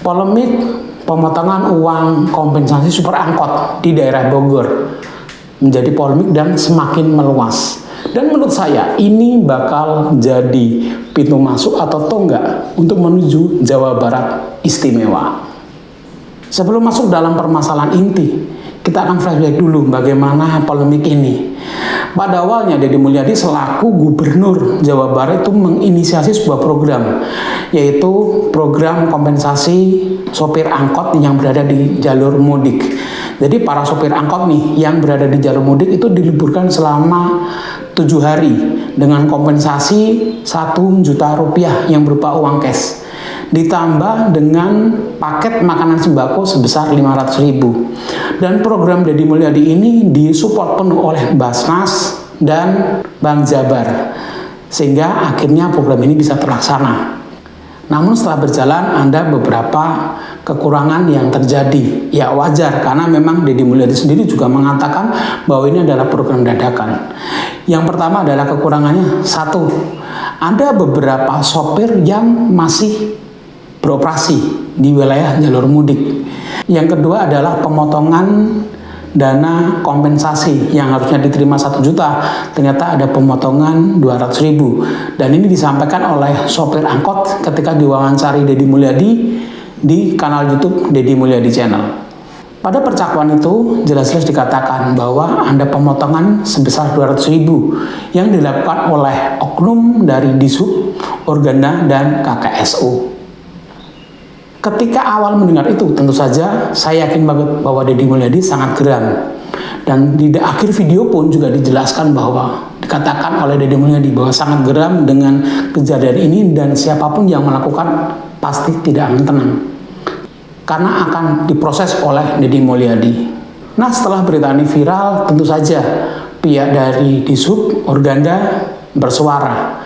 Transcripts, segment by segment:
Polemik pemotongan uang kompensasi supir angkot di daerah Bogor menjadi polemik dan semakin meluas. Dan menurut saya ini bakal jadi pintu masuk atau tonggak untuk menuju Jawa Barat istimewa. Sebelum masuk dalam permasalahan inti, kita akan flashback dulu bagaimana polemik ini. Pada awalnya Deddy Mulyadi selaku Gubernur Jawa Barat itu menginisiasi sebuah program, yaitu program kompensasi sopir angkot yang berada di jalur mudik. Jadi para sopir angkot nih yang berada di jalur mudik itu diliburkan selama 7 hari dengan kompensasi 1 juta rupiah yang berupa uang cash, ditambah dengan paket makanan sembako sebesar 500.000. Dan program Deddy Mulyadi ini disupport penuh oleh Basnas dan Bank Jabar, sehingga akhirnya program ini bisa terlaksana. Namun setelah berjalan ada beberapa kekurangan yang terjadi. Ya wajar, karena memang Deddy Mulyadi sendiri juga mengatakan bahwa ini adalah program dadakan. Yang pertama adalah kekurangannya, satu, ada beberapa sopir yang masih beroperasi di wilayah jalur mudik. Yang kedua adalah pemotongan dana kompensasi yang harusnya diterima 1 juta, ternyata ada pemotongan 200.000. Dan ini disampaikan oleh sopir angkot ketika diwawancari Deddy Mulyadi di kanal YouTube Deddy Mulyadi Channel. Pada percakapan itu jelas-jelas dikatakan bahwa ada pemotongan sebesar 200.000 yang dilakukan oleh oknum dari Dishub, Organda, dan KKSU. Ketika awal mendengar itu, tentu saja saya yakin banget bahwa Deddy Mulyadi sangat geram. Dan di akhir video pun juga dijelaskan bahwa dikatakan oleh Deddy Mulyadi bahwa sangat geram dengan kejadian ini dan siapapun yang melakukan pasti tidak akan tenang, karena akan diproses oleh Deddy Mulyadi. Nah, setelah berita ini viral, tentu saja pihak dari Dishub, Organda bersuara.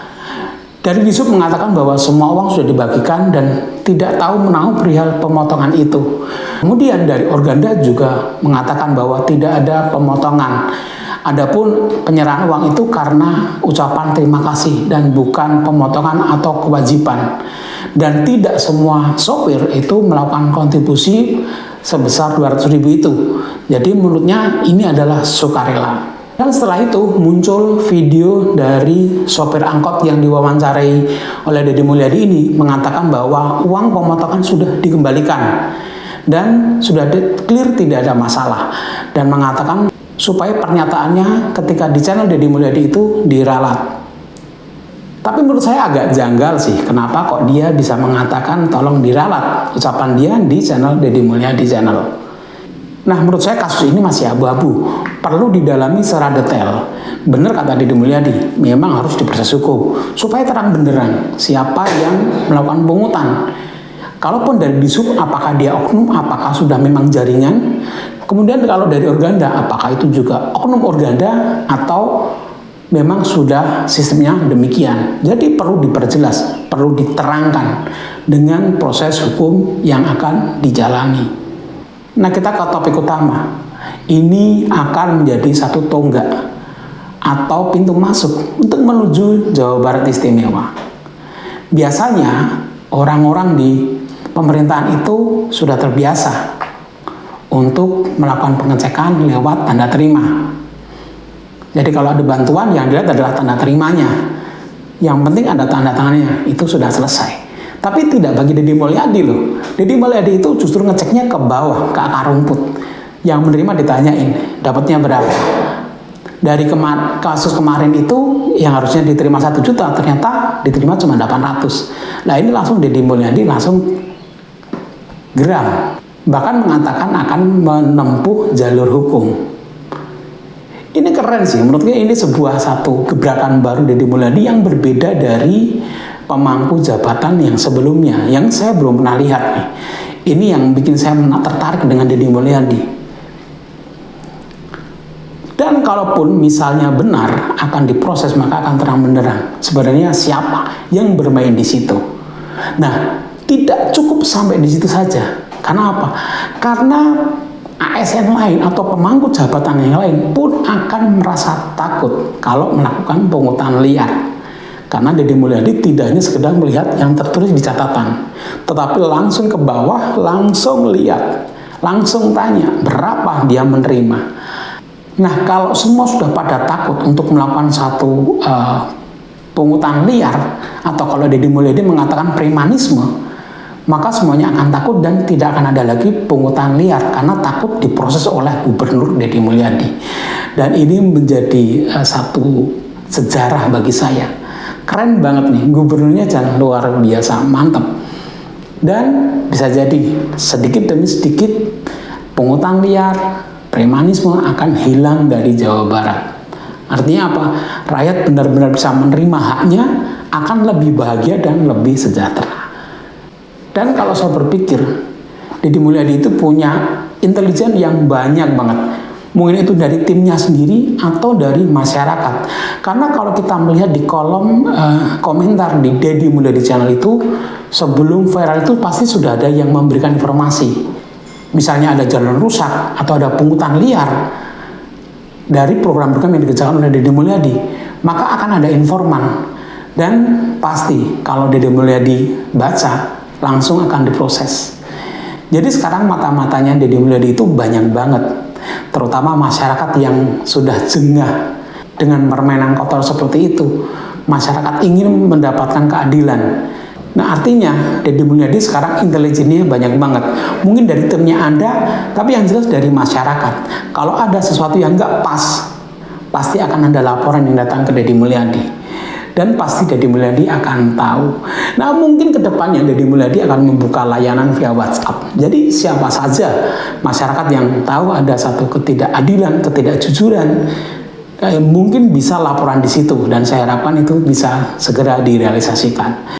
Dari Dishub mengatakan bahwa semua uang sudah dibagikan dan tidak tahu menahu perihal pemotongan itu. Kemudian dari Organda juga mengatakan bahwa tidak ada pemotongan. Adapun penyerahan uang itu karena ucapan terima kasih dan bukan pemotongan atau kewajiban. Dan tidak semua sopir itu melakukan kontribusi sebesar 200.000 itu. Jadi menurutnya ini adalah sukarela. Dan setelah itu muncul video dari sopir angkot yang diwawancarai oleh Deddy Mulyadi ini mengatakan bahwa uang pemotongan sudah dikembalikan dan sudah clear, tidak ada masalah, dan mengatakan supaya pernyataannya ketika di channel Deddy Mulyadi itu diralat. Tapi menurut saya agak janggal sih, kenapa kok dia bisa mengatakan tolong diralat ucapan dia di channel Deddy Mulyadi Channel. Nah, menurut saya kasus ini masih abu-abu, perlu didalami secara detail. Benar kata Deddy Mulyadi, memang harus diproses hukum supaya terang benderang siapa yang melakukan pungutan. Kalaupun dari Dishub, apakah dia oknum, apakah sudah memang jaringan. Kemudian kalau dari Organda, apakah itu juga oknum Organda atau memang sudah sistemnya demikian. Jadi perlu diperjelas, perlu diterangkan dengan proses hukum yang akan dijalani. Nah, kita ke topik utama. Ini akan menjadi satu tonggak atau pintu masuk untuk menuju Jawa Barat istimewa. Biasanya orang-orang di pemerintahan itu sudah terbiasa untuk melakukan pengecekan lewat tanda terima. Jadi kalau ada bantuan, yang dilihat adalah tanda terimanya. Yang penting ada tanda tangannya, itu sudah selesai. Tapi tidak bagi Deddy Mulyadi loh. Deddy Mulyadi itu justru ngeceknya ke bawah, ke akar rumput. Yang menerima ditanyain, dapatnya berapa? Dari kasus kemarin itu yang harusnya diterima 1 juta, ternyata diterima cuma 800. Nah, ini langsung Deddy Mulyadi langsung geram. Bahkan mengatakan akan menempuh jalur hukum. Ini keren sih, menurutnya ini sebuah satu gebrakan baru Deddy Mulyadi yang berbeda dari pemangku jabatan yang sebelumnya, yang saya belum pernah lihat nih. Ini yang bikin saya tertarik dengan Deddy Mulyadi. Dan kalaupun misalnya benar akan diproses, maka akan terang benderang sebenarnya siapa yang bermain di situ. Nah, tidak cukup sampai di situ saja. Karena apa? Karena ASN lain atau pemangku jabatan yang lain pun akan merasa takut kalau melakukan pungutan liar. Karena Deddy Mulyadi tidak hanya sekedar melihat yang tertulis di catatan, tetapi langsung ke bawah, langsung lihat, langsung tanya berapa dia menerima. Nah, kalau semua sudah pada takut untuk melakukan satu pungutan liar, atau kalau Deddy Mulyadi mengatakan premanisme, maka semuanya akan takut dan tidak akan ada lagi pungutan liar karena takut diproses oleh Gubernur Deddy Mulyadi. Dan ini menjadi satu sejarah bagi saya. Keren banget nih, gubernurnya jangan luar biasa, mantap. Dan bisa jadi sedikit demi sedikit pungutan liar, premanisme akan hilang dari Jawa Barat. Artinya apa? Rakyat benar-benar bisa menerima haknya, akan lebih bahagia dan lebih sejahtera. Dan kalau saya berpikir, Deddy Mulyadi itu punya intelijen yang banyak banget. Mungkin itu dari timnya sendiri atau dari masyarakat. Karena kalau kita melihat di kolom komentar di Deddy Mulyadi channel itu, sebelum viral itu pasti sudah ada yang memberikan informasi. Misalnya ada jalan rusak atau ada pungutan liar dari program-program yang dikerjakan oleh Deddy Mulyadi, maka akan ada informan. Dan pasti kalau Deddy Mulyadi baca, langsung akan diproses. Jadi sekarang mata-matanya Deddy Mulyadi itu banyak banget, terutama masyarakat yang sudah jengah dengan permainan kotor seperti itu. Masyarakat ingin mendapatkan keadilan. Nah, artinya Deddy Mulyadi sekarang intelijennya banyak banget. Mungkin dari timnya ada, tapi yang jelas dari masyarakat. Kalau ada sesuatu yang nggak pas, pasti akan ada laporan yang datang ke Deddy Mulyadi. Dan pasti Deddy Mulyadi akan tahu. Nah, mungkin kedepannya Deddy Mulyadi akan membuka layanan via WhatsApp. Jadi siapa saja masyarakat yang tahu ada satu ketidakadilan, ketidakjujuran, mungkin bisa laporan di situ. Dan saya harapkan itu bisa segera direalisasikan.